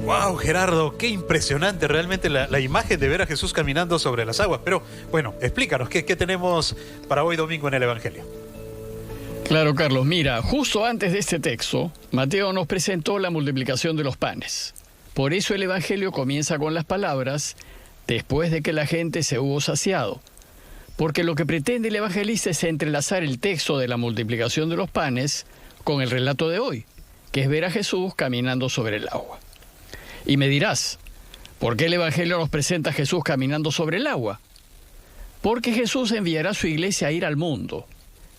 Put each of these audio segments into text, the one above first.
Wow, Gerardo, qué impresionante realmente la imagen de ver a Jesús caminando sobre las aguas. Pero bueno, explícanos, ¿qué tenemos para hoy domingo en el Evangelio? Claro, Carlos, mira, justo antes de este texto, Mateo nos presentó la multiplicación de los panes. Por eso el Evangelio comienza con las palabras, después de que la gente se hubo saciado. Porque lo que pretende el evangelista es entrelazar el texto de la multiplicación de los panes con el relato de hoy, que es ver a Jesús caminando sobre el agua. Y me dirás, ¿por qué el Evangelio nos presenta a Jesús caminando sobre el agua? Porque Jesús enviará a su iglesia a ir al mundo,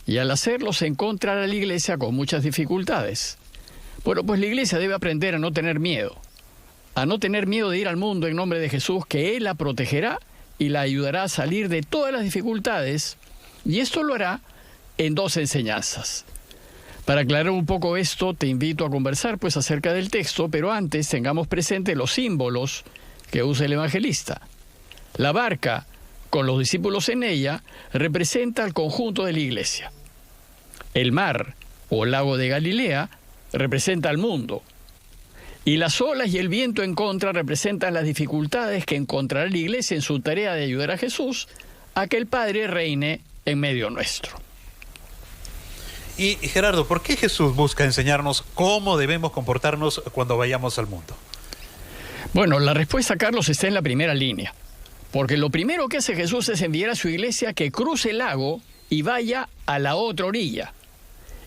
y al hacerlo se encontrará la iglesia con muchas dificultades. Bueno, pues la iglesia debe aprender a no tener miedo de ir al mundo en nombre de Jesús, que Él la protegerá y la ayudará a salir de todas las dificultades, y esto lo hará en dos enseñanzas. Para aclarar un poco esto, te invito a conversar pues acerca del texto, pero antes tengamos presente los símbolos que usa el evangelista. La barca, con los discípulos en ella, representa al conjunto de la iglesia. El mar, o lago de Galilea, representa al mundo. Y las olas y el viento en contra representan las dificultades que encontrará la iglesia en su tarea de ayudar a Jesús a que el Padre reine en medio nuestro. Y Gerardo, ¿por qué Jesús busca enseñarnos cómo debemos comportarnos cuando vayamos al mundo? Bueno, la respuesta, Carlos, está en la primera línea. Porque lo primero que hace Jesús es enviar a su iglesia que cruce el lago y vaya a la otra orilla.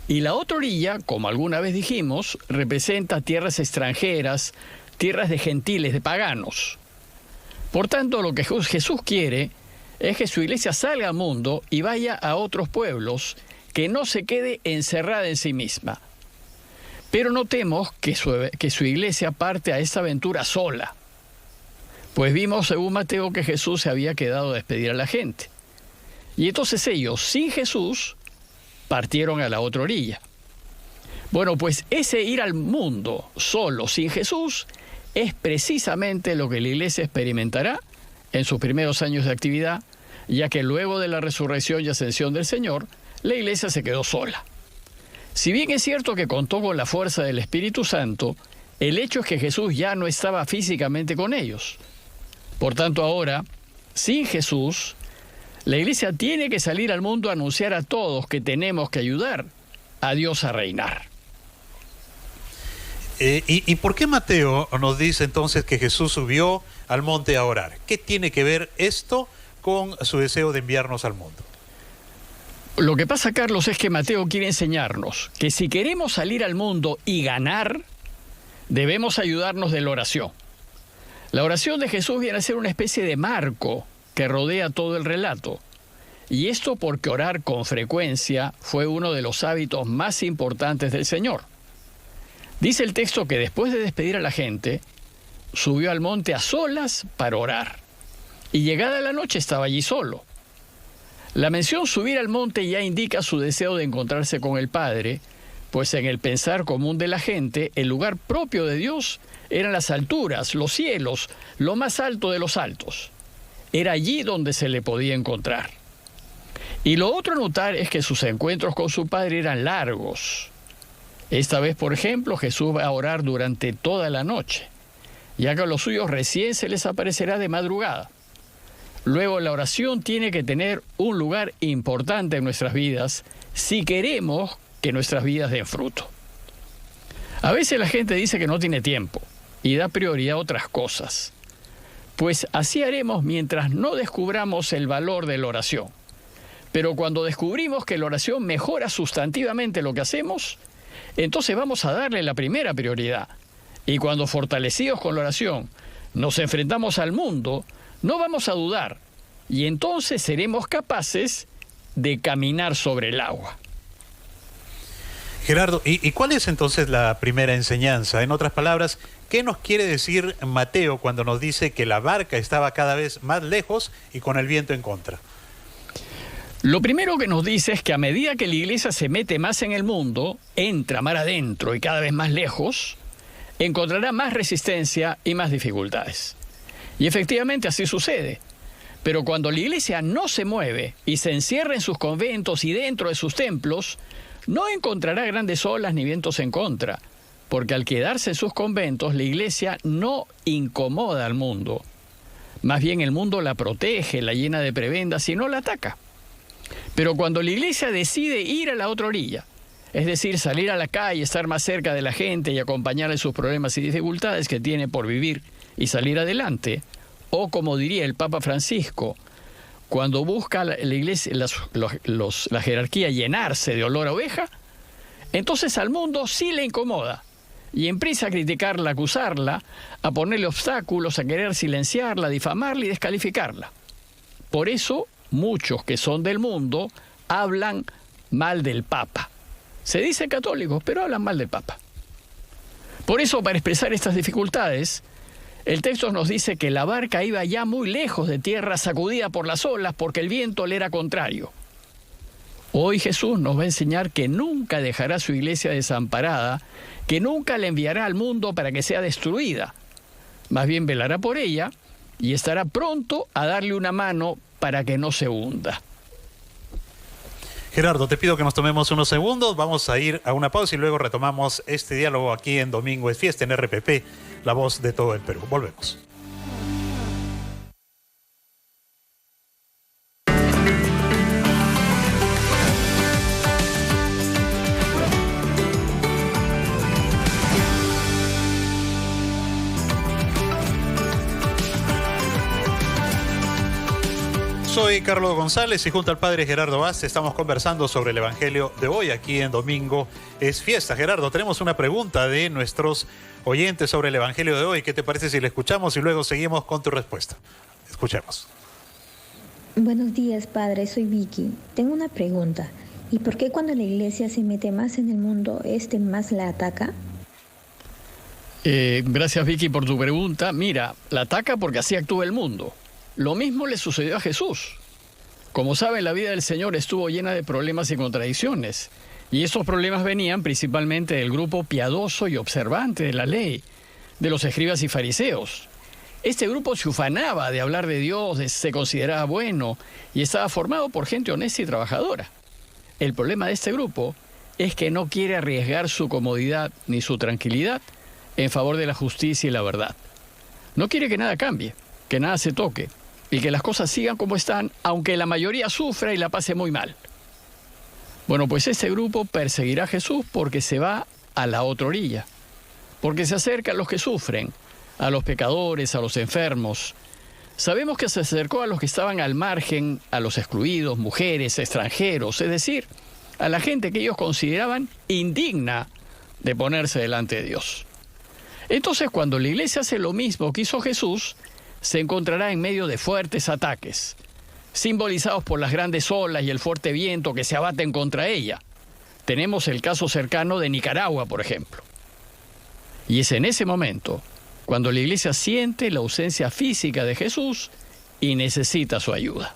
Y la otra orilla, como alguna vez dijimos, representa tierras extranjeras, tierras de gentiles, de paganos. Por tanto, lo que Jesús quiere es que su iglesia salga al mundo y vaya a otros pueblos, que no se quede encerrada en sí misma. Pero notemos que su iglesia parte a esta aventura sola. Pues vimos, según Mateo, que Jesús se había quedado a despedir a la gente. Y entonces ellos, sin Jesús, partieron a la otra orilla. Bueno, pues ese ir al mundo solo, sin Jesús, es precisamente lo que la iglesia experimentará en sus primeros años de actividad, ya que luego de la resurrección y ascensión del Señor, la iglesia se quedó sola. Si bien es cierto que contó con la fuerza del Espíritu Santo, el hecho es que Jesús ya no estaba físicamente con ellos. Por tanto, ahora, sin Jesús, la iglesia tiene que salir al mundo a anunciar a todos que tenemos que ayudar a Dios a reinar. ¿Y por qué Mateo nos dice entonces que Jesús subió al monte a orar? ¿Qué tiene que ver esto con su deseo de enviarnos al mundo? Lo que pasa, Carlos, es que Mateo quiere enseñarnos que si queremos salir al mundo y ganar, debemos ayudarnos de la oración. La oración de Jesús viene a ser una especie de marco que rodea todo el relato. Y esto porque orar con frecuencia fue uno de los hábitos más importantes del Señor. Dice el texto que después de despedir a la gente, subió al monte a solas para orar. Y llegada la noche estaba allí solo. La mención subir al monte ya indica su deseo de encontrarse con el Padre, pues en el pensar común de la gente, el lugar propio de Dios eran las alturas, los cielos, lo más alto de los altos. Era allí donde se le podía encontrar. Y lo otro a notar es que sus encuentros con su Padre eran largos. Esta vez, por ejemplo, Jesús va a orar durante toda la noche, ya que a los suyos recién se les aparecerá de madrugada. Luego, la oración tiene que tener un lugar importante en nuestras vidas si queremos que nuestras vidas den fruto. A veces la gente dice que no tiene tiempo y da prioridad a otras cosas. Pues así haremos mientras no descubramos el valor de la oración. Pero cuando descubrimos que la oración mejora sustantivamente lo que hacemos, entonces vamos a darle la primera prioridad. Y cuando fortalecidos con la oración nos enfrentamos al mundo, no vamos a dudar, y entonces seremos capaces de caminar sobre el agua. Gerardo, ¿y cuál es entonces la primera enseñanza? En otras palabras, ¿qué nos quiere decir Mateo cuando nos dice que la barca estaba cada vez más lejos y con el viento en contra? Lo primero que nos dice es que a medida que la iglesia se mete más en el mundo, entra mar adentro y cada vez más lejos, encontrará más resistencia y más dificultades. Y efectivamente así sucede. Pero cuando la iglesia no se mueve y se encierra en sus conventos y dentro de sus templos, no encontrará grandes olas ni vientos en contra, porque al quedarse en sus conventos, la iglesia no incomoda al mundo. Más bien el mundo la protege, la llena de prebendas y no la ataca. Pero cuando la iglesia decide ir a la otra orilla, es decir, salir a la calle, estar más cerca de la gente y acompañarle sus problemas y dificultades que tiene por vivir y salir adelante, o como diría el Papa Francisco, cuando busca la iglesia, la jerarquía llenarse de olor a oveja, entonces al mundo sí le incomoda y empieza a criticarla, a acusarla, a ponerle obstáculos, a querer silenciarla, difamarla y descalificarla. Por eso muchos que son del mundo hablan mal del Papa. Se dicen católicos, pero hablan mal del Papa. Por eso, para expresar estas dificultades, el texto nos dice que la barca iba ya muy lejos de tierra, sacudida por las olas, porque el viento le era contrario. Hoy Jesús nos va a enseñar que nunca dejará su iglesia desamparada, que nunca la enviará al mundo para que sea destruida. Más bien velará por ella y estará pronto a darle una mano para que no se hunda. Gerardo, te pido que nos tomemos unos segundos, vamos a ir a una pausa y luego retomamos este diálogo aquí en Domingo es Fiesta en RPP, la voz de todo el Perú. Volvemos. Soy Carlos González y junto al padre Gerardo Vaz estamos conversando sobre el Evangelio de hoy aquí en Domingo es Fiesta. Gerardo, tenemos una pregunta de nuestros oyentes sobre el Evangelio de hoy. ¿Qué te parece si la escuchamos y luego seguimos con tu respuesta? Escuchemos. Buenos días, padre. Soy Vicky. Tengo una pregunta. ¿Y por qué cuando la iglesia se mete más en el mundo, más la ataca? Gracias, Vicky, por tu pregunta. Mira, la ataca porque así actúa el mundo. Lo mismo le sucedió a Jesús. Como saben, la vida del Señor estuvo llena de problemas y contradicciones. Y esos problemas venían principalmente del grupo piadoso y observante de la ley, de los escribas y fariseos. Este grupo se ufanaba de hablar de Dios, se consideraba bueno y estaba formado por gente honesta y trabajadora. El problema de este grupo es que no quiere arriesgar su comodidad ni su tranquilidad en favor de la justicia y la verdad. No quiere que nada cambie, que nada se toque y que las cosas sigan como están, aunque la mayoría sufra y la pase muy mal. Bueno, pues este grupo perseguirá a Jesús porque se va a la otra orilla, porque se acerca a los que sufren, a los pecadores, a los enfermos. Sabemos que se acercó a los que estaban al margen, a los excluidos, mujeres, extranjeros, es decir, a la gente que ellos consideraban indigna de ponerse delante de Dios. Entonces, cuando la iglesia hace lo mismo que hizo Jesús, se encontrará en medio de fuertes ataques, simbolizados por las grandes olas y el fuerte viento que se abaten contra ella. Tenemos el caso cercano de Nicaragua, por ejemplo. Y es en ese momento cuando la iglesia siente la ausencia física de Jesús y necesita su ayuda.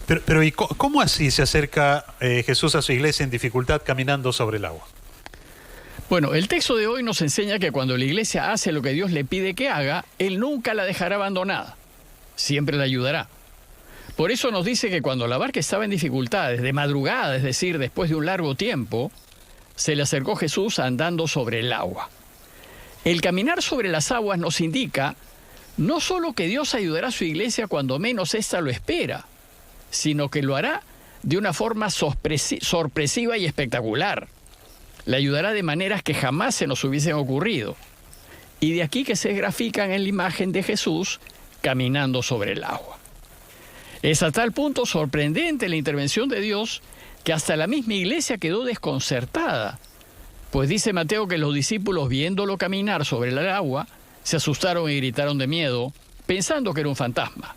Pero ¿y cómo así se acerca Jesús a su iglesia en dificultad caminando sobre el agua? Bueno, el texto de hoy nos enseña que cuando la iglesia hace lo que Dios le pide que haga, Él nunca la dejará abandonada, siempre la ayudará. Por eso nos dice que cuando la barca estaba en dificultades, de madrugada, es decir, después de un largo tiempo, se le acercó Jesús andando sobre el agua. El caminar sobre las aguas nos indica no solo que Dios ayudará a su iglesia cuando menos ésta lo espera, sino que lo hará de una forma sorpresiva y espectacular. Le ayudará de maneras que jamás se nos hubiesen ocurrido. Y de aquí que se grafican en la imagen de Jesús caminando sobre el agua. Es a tal punto sorprendente la intervención de Dios que hasta la misma iglesia quedó desconcertada. Pues dice Mateo que los discípulos, viéndolo caminar sobre el agua, se asustaron y gritaron de miedo, pensando que era un fantasma.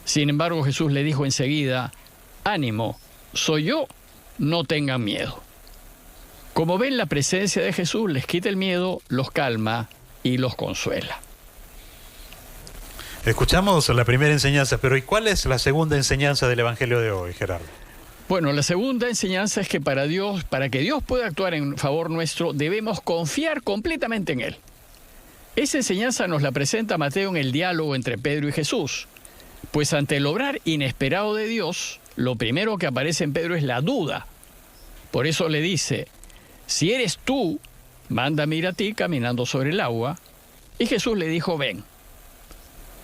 Sin embargo, Jesús le dijo enseguida: «Ánimo, soy yo, no tengan miedo». Como ven, la presencia de Jesús les quita el miedo, los calma y los consuela. Escuchamos la primera enseñanza, pero ¿y cuál es la segunda enseñanza del Evangelio de hoy, Gerardo? Bueno, la segunda enseñanza es que para que Dios pueda actuar en favor nuestro, debemos confiar completamente en Él. Esa enseñanza nos la presenta Mateo en el diálogo entre Pedro y Jesús, pues ante el obrar inesperado de Dios, lo primero que aparece en Pedro es la duda. Por eso le dice: «Si eres tú, mándame ir a ti caminando sobre el agua. Y Jesús le dijo, ven.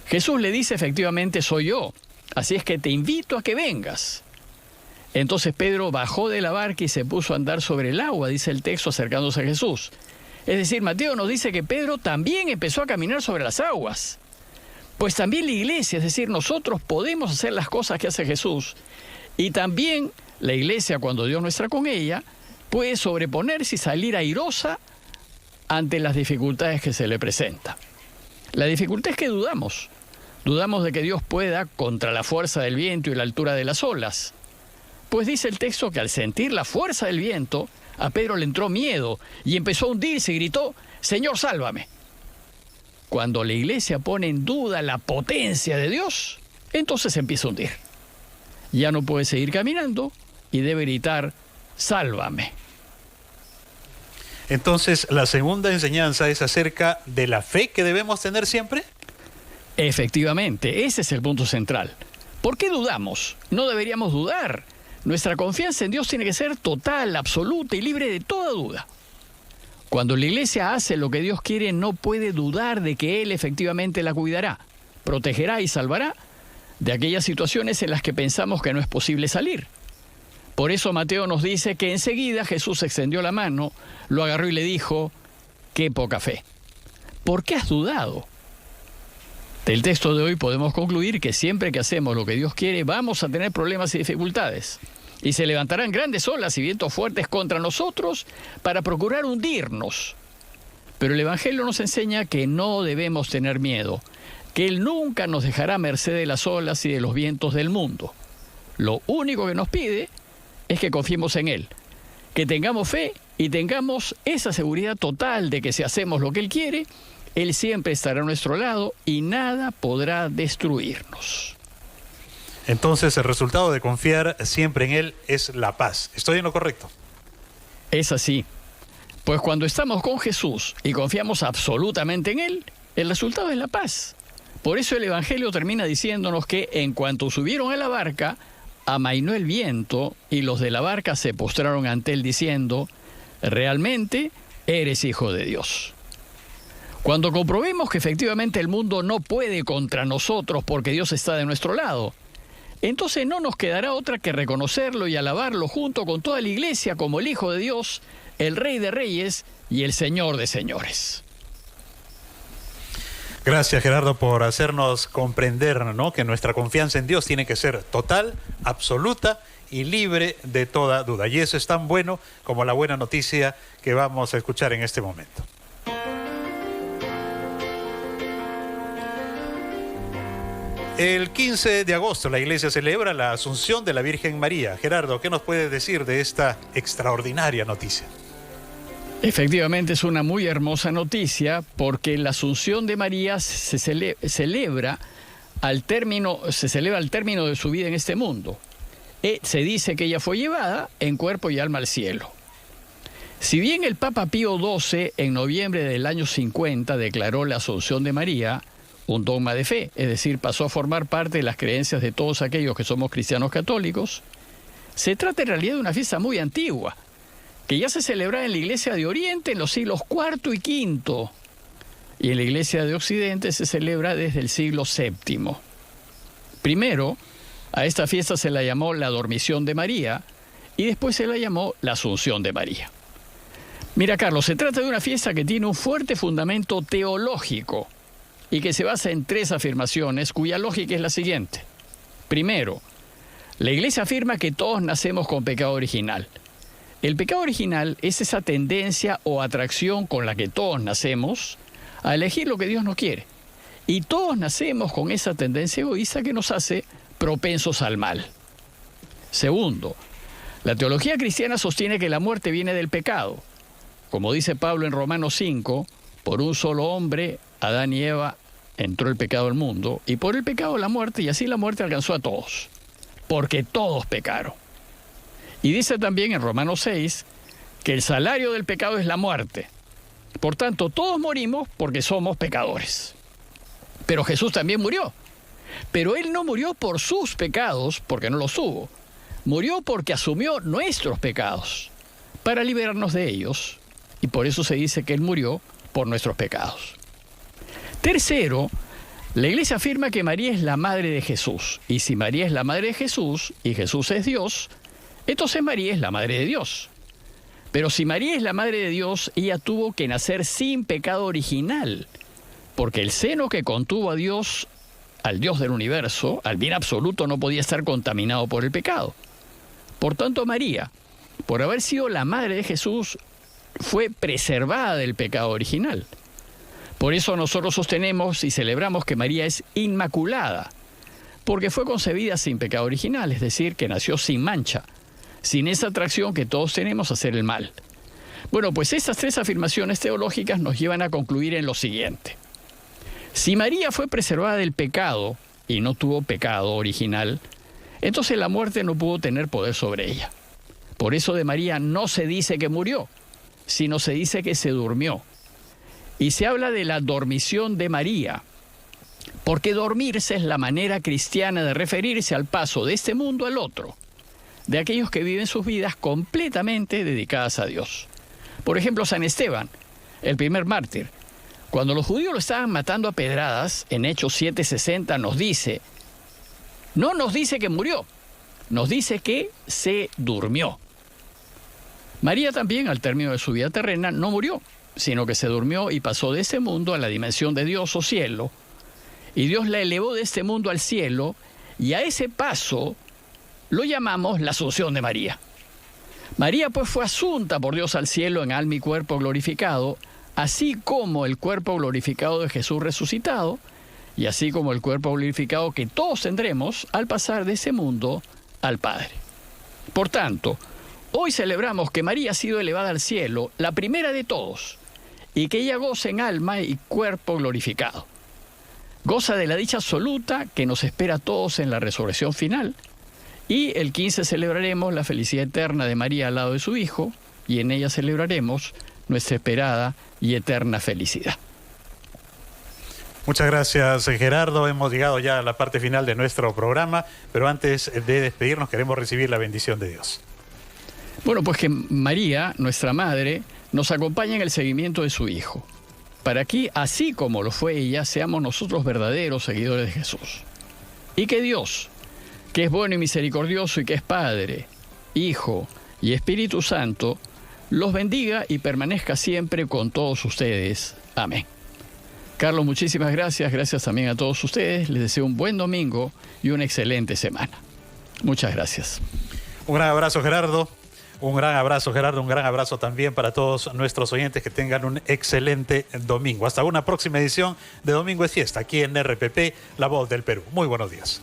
Jesús le dice, efectivamente soy yo, así es que te invito a que vengas. Entonces Pedro bajó de la barca y se puso a andar sobre el agua, dice el texto, acercándose a Jesús. Es decir, Mateo nos dice que Pedro también empezó a caminar sobre las aguas. Pues también la iglesia, es decir, nosotros podemos hacer las cosas que hace Jesús. Y también la iglesia, cuando Dios no está con ella, puede sobreponerse y salir airosa ante las dificultades que se le presentan. La dificultad es que dudamos. Dudamos de que Dios pueda contra la fuerza del viento y la altura de las olas. Pues dice el texto que al sentir la fuerza del viento, a Pedro le entró miedo y empezó a hundirse y gritó, Señor, sálvame. Cuando la iglesia pone en duda la potencia de Dios, entonces se empieza a hundir. Ya no puede seguir caminando y debe gritar, sálvame. Entonces, la segunda enseñanza es acerca de la fe que debemos tener siempre. Efectivamente, ese es el punto central. ¿Por qué dudamos? No deberíamos dudar. Nuestra confianza en Dios tiene que ser total, absoluta y libre de toda duda. Cuando la iglesia hace lo que Dios quiere, no puede dudar de que Él efectivamente la cuidará, protegerá y salvará de aquellas situaciones en las que pensamos que no es posible salir. Por eso Mateo nos dice que enseguida Jesús extendió la mano, lo agarró y le dijo, ¡qué poca fe! ¿Por qué has dudado? Del texto de hoy podemos concluir que siempre que hacemos lo que Dios quiere, vamos a tener problemas y dificultades. Y se levantarán grandes olas y vientos fuertes contra nosotros para procurar hundirnos. Pero el Evangelio nos enseña que no debemos tener miedo, que Él nunca nos dejará a merced de las olas y de los vientos del mundo. Lo único que nos pide es que confiemos en Él, que tengamos fe y tengamos esa seguridad total de que si hacemos lo que Él quiere, Él siempre estará a nuestro lado y nada podrá destruirnos. Entonces, el resultado de confiar siempre en Él es la paz. ¿Estoy en lo correcto? Es así. Pues cuando estamos con Jesús y confiamos absolutamente en Él, el resultado es la paz. Por eso el Evangelio termina diciéndonos que en cuanto subieron a la barca, amainó el viento y los de la barca se postraron ante Él diciendo, realmente eres Hijo de Dios. Cuando comprobemos que efectivamente el mundo no puede contra nosotros porque Dios está de nuestro lado, entonces no nos quedará otra que reconocerlo y alabarlo junto con toda la iglesia como el Hijo de Dios, el Rey de Reyes y el Señor de Señores. Gracias, Gerardo, por hacernos comprender, ¿no?, que nuestra confianza en Dios tiene que ser total, absoluta y libre de toda duda. Y eso es tan bueno como la buena noticia que vamos a escuchar en este momento. El 15 de agosto la iglesia celebra la Asunción de la Virgen María. Gerardo, ¿qué nos puedes decir de esta extraordinaria noticia? Efectivamente es una muy hermosa noticia porque la Asunción de María se celebra al término de su vida en este mundo. Se dice que ella fue llevada en cuerpo y alma al cielo. Si bien el Papa Pío XII en noviembre del año 50 declaró la Asunción de María un dogma de fe, es decir, pasó a formar parte de las creencias de todos aquellos que somos cristianos católicos, se trata en realidad de una fiesta muy antigua, que ya se celebraba en la Iglesia de Oriente en los siglos IV y V, y en la Iglesia de Occidente se celebra desde el siglo VII. Primero, a esta fiesta se la llamó la Dormición de María, y después se la llamó la Asunción de María. Mira, Carlos, se trata de una fiesta que tiene un fuerte fundamento teológico, y que se basa en tres afirmaciones cuya lógica es la siguiente. Primero, la Iglesia afirma que todos nacemos con pecado original. El pecado original es esa tendencia o atracción con la que todos nacemos a elegir lo que Dios nos quiere. Y todos nacemos con esa tendencia egoísta que nos hace propensos al mal. Segundo, la teología cristiana sostiene que la muerte viene del pecado. Como dice Pablo en Romanos 5, por un solo hombre, Adán y Eva, entró el pecado al mundo, y por el pecado la muerte, y así la muerte alcanzó a todos, porque todos pecaron. Y dice también en Romanos 6 que el salario del pecado es la muerte. Por tanto, todos morimos porque somos pecadores. Pero Jesús también murió. Pero Él no murió por sus pecados, porque no los hubo. Murió porque asumió nuestros pecados, para liberarnos de ellos y por eso se dice que Él murió por nuestros pecados. Tercero, la Iglesia afirma que María es la madre de Jesús. Y si María es la madre de Jesús y Jesús es Dios, entonces María es la madre de Dios. Pero si María es la madre de Dios, ella tuvo que nacer sin pecado original, porque el seno que contuvo a Dios, al Dios del universo, al bien absoluto, no podía estar contaminado por el pecado. Por tanto, María, por haber sido la madre de Jesús, fue preservada del pecado original. Por eso nosotros sostenemos y celebramos que María es inmaculada, porque fue concebida sin pecado original, es decir, que nació sin mancha, sin esa atracción que todos tenemos a hacer el mal. Bueno, pues estas tres afirmaciones teológicas nos llevan a concluir en lo siguiente. Si María fue preservada del pecado y no tuvo pecado original, entonces la muerte no pudo tener poder sobre ella. Por eso de María no se dice que murió, sino se dice que se durmió. Y se habla de la dormición de María, porque dormirse es la manera cristiana de referirse al paso de este mundo al otro, de aquellos que viven sus vidas completamente dedicadas a Dios. Por ejemplo, San Esteban, el primer mártir, cuando los judíos lo estaban matando a pedradas, en Hechos 7:60 no nos dice que murió, nos dice que se durmió. María también, al término de su vida terrena, no murió, sino que se durmió y pasó de ese mundo a la dimensión de Dios o cielo, y Dios la elevó de este mundo al cielo, y a ese paso lo llamamos la Asunción de María. María pues fue asunta por Dios al cielo en alma y cuerpo glorificado, así como el cuerpo glorificado de Jesús resucitado, y así como el cuerpo glorificado que todos tendremos al pasar de ese mundo al Padre. Por tanto, hoy celebramos que María ha sido elevada al cielo, la primera de todos, y que ella goza en alma y cuerpo glorificado. Goza de la dicha absoluta que nos espera a todos en la resurrección final. Y el 15 celebraremos la felicidad eterna de María al lado de su Hijo, y en ella celebraremos nuestra esperada y eterna felicidad. Muchas gracias, Gerardo. Hemos llegado ya a la parte final de nuestro programa, pero antes de despedirnos queremos recibir la bendición de Dios. Bueno, pues que María, nuestra Madre, nos acompaña en el seguimiento de su Hijo, para que, así como lo fue ella, seamos nosotros verdaderos seguidores de Jesús. Y que Dios, que es bueno y misericordioso y que es Padre, Hijo y Espíritu Santo, los bendiga y permanezca siempre con todos ustedes. Amén. Carlos, muchísimas gracias. Gracias también a todos ustedes. Les deseo un buen domingo y una excelente semana. Muchas gracias. Un gran abrazo, Gerardo. Un gran abrazo, Gerardo. Un gran abrazo también para todos nuestros oyentes. Que tengan un excelente domingo. Hasta una próxima edición de Domingo es Fiesta, aquí en RPP, La Voz del Perú. Muy buenos días.